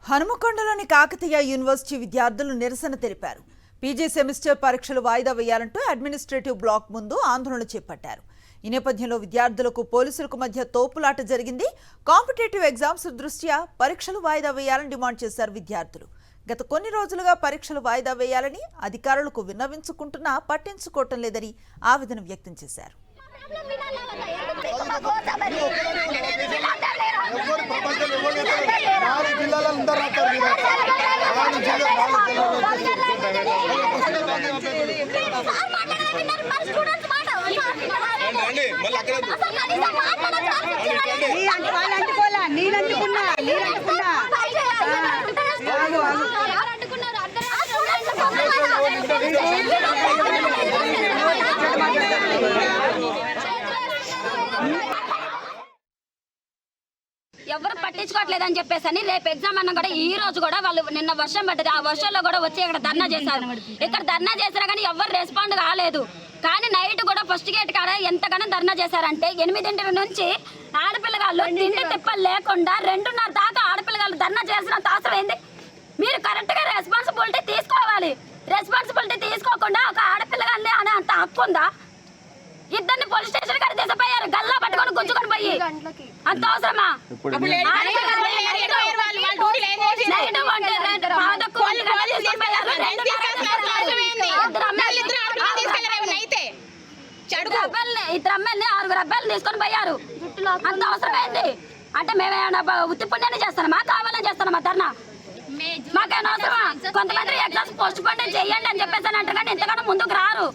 హనుమకొండలోని Kakatiya university విద్యార్థులు నిరసన తెలిపారు. పీజీ సెమిస్టర్ పరీక్షలు వాయిదా వేయాలంటూ అడ్మినిస్ట్రేటివ్ బ్లాక్ ముందు ఆందోళన చేపట్టారు. ఈ నేపథ్యంలో విద్యార్థులకు పోలీసులకు మధ్య తోపులాట జరిగింది. కాంపిటేటివ్ ఎగ్జామ్స్ దృష్ట్యా పరీక్షలు వాయిదా వేయాలని డిమాండ్ చేశారు విద్యార్థులు. గత కొన్ని రోజులుగా పరీక్షలు వాయిదా వేయాలని అధికారులకు విన్నవించుకుంటున్నా పట్టించుకోవటం లేదని ఆవేదన వ్యక్తం చేశారు. ఎవరు పట్టించుకోవట్లేదని చెప్పేసి రేపు ఎగ్జామ్ అన్న కూడా ఈ రోజు కూడా వాళ్ళు నిన్న వర్షం పడ్డది, ఆ వర్షంలో కూడా వచ్చి ఇక్కడ ధర్నా చేశారు. ఇక్కడ ధర్నా చేసినా కానీ ఎవరు రెస్పాండ్ కాలేదు. కానీ నైట్ కూడా ఫస్ట్ గేట్ కాడ ఎంతగానో ధర్నా చేశారంటే 8 నుంచి ఆడపిల్లగాళ్ళు తిండి తిప్పలు లేకుండా 2:30 దాకా ఆడపిల్లగాళ్ళు ధర్నా చేసినంత అవసరం ఏంది? మీరు కరెక్ట్గా రెస్పాన్సిబిలిటీ తీసుకోవాలి. రెస్పాన్సిబిలిటీ తీసుకోకుండా ఒక ఆడపిల్లగాళ్ళని అనే అంత హక్కు ఉందా? ఇద్దరిని పోలీస్ స్టేషన్ కాడ తీసుకుపోయారు, గల్లా పట్టుకొని గుంజుకొని పోయి. అంత అవసరమా? ఇద్దరు అమ్మాయిల్ని 6 అబ్బాయిలు తీసుకొని పోయారు. అంత అవసరమైంది అంటే మేమేమైనా ఉత్తి పుణ్యాన్ని చేస్తామా, కావాలని చేస్తామా ధర్నా? మాకేమైనా అవసరమా? కొంతమంది ఎగ్జామ్స్ పోస్ట్ పోన్ చేయండి అని చెప్పేసి అంటారు కానీ ఎంతగానో ముందుకు రారు.